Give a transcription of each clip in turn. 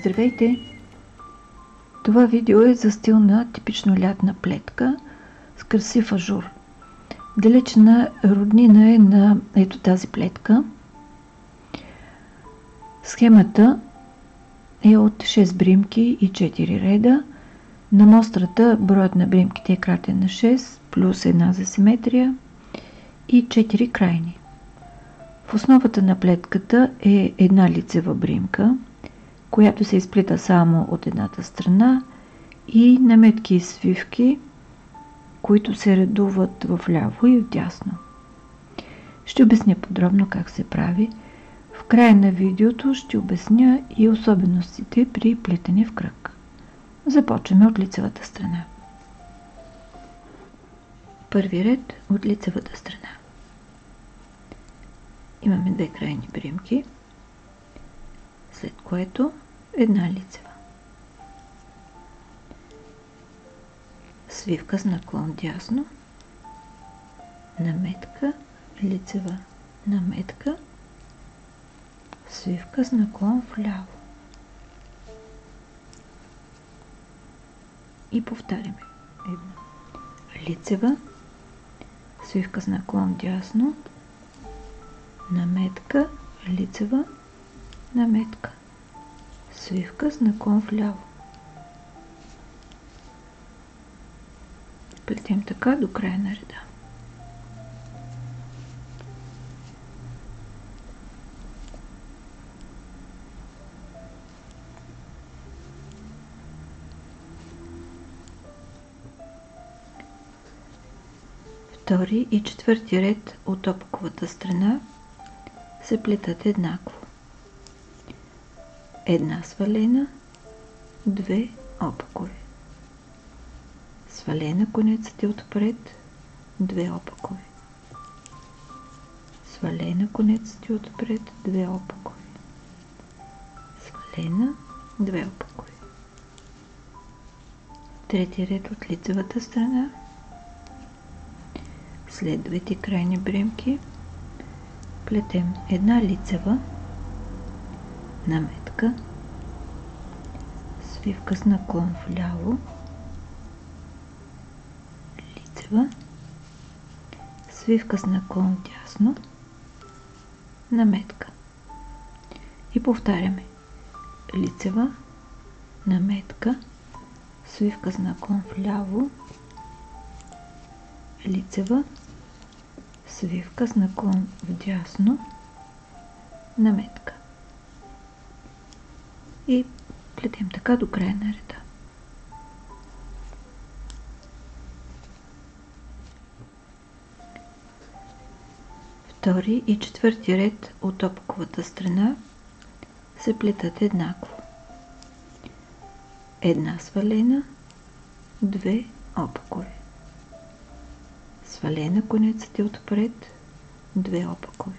Здравейте! Това видео е за стилна типично лятна плетка с красив ажур. Далечна роднина е на ето тази плетка. Схемата е от 6 бримки и 4 реда. На мострата броят на бримките е кратен на 6, плюс една за симетрия и 4 крайни. В основата на плетката е една лицева бримка, която се изплита само от едната страна, и наметки и свивки, които се редуват вляво и вдясно. Ще обясня подробно как се прави. В края на видеото ще обясня и особеностите при плетене в кръг. Започваме от лицевата страна. Първи ред от лицевата страна. Имаме две крайни бримки, след което една лицева. Свивка с наклон дясно, наметка, лицева, наметка, свивка с наклон вляво. И повтаряме. Една лицева, свивка с наклон дясно, наметка, лицева, наметка, свивка с наклон вляво. Плетем така до края на реда. Втори и четвърти ред от опаковата страна се плетат еднакво. Една свалена, две опакови. Свалена, конецът е отпред, две опакови. Свалена, конецът е отпред, две опакови. Свалена, две опакови. Трети ред от лицевата страна. След двете крайни бремки плетем една лицева, наметка, свивка с наклон вляво, лицева, свивка с наклон дясно, наметка. И повтаряме. Лицева, наметка, свивка с наклон вляво, лицева, свивка с наклон вдясно, наметка. И плетем така до края на реда. Втори и четвърти ред от опаковата страна се плетат еднакво. Една свалена, две опакови. Свалена, конецът е отпред, две опакови.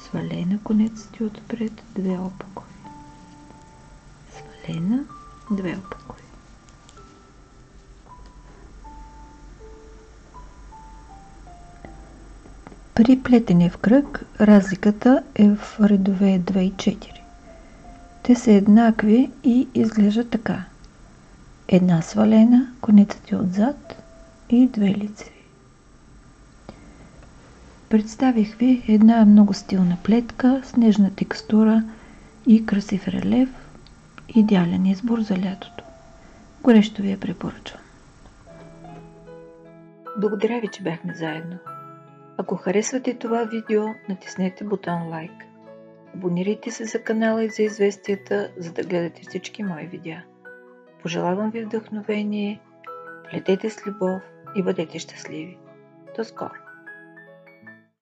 Свалена, конецът е отпред, две опакови. Свалена, две опакови. При плетене в кръг разликата е в редове 2 и 4. Те са еднакви и изглеждат така. Една свалена, конецът е отзад и две лицеви. Представих ви една много стилна плетка с нежна текстура и красив релеф. Идеален избор за лятото. Горещо ви я препоръчвам. Благодаря ви, че бяхме заедно. Ако харесвате това видео, натиснете бутон лайк. Абонирайте се за канала и за известията, за да гледате всички мои видеа. Пожелавам ви вдъхновение, плетете с любов и бъдете щастливи. До скоро!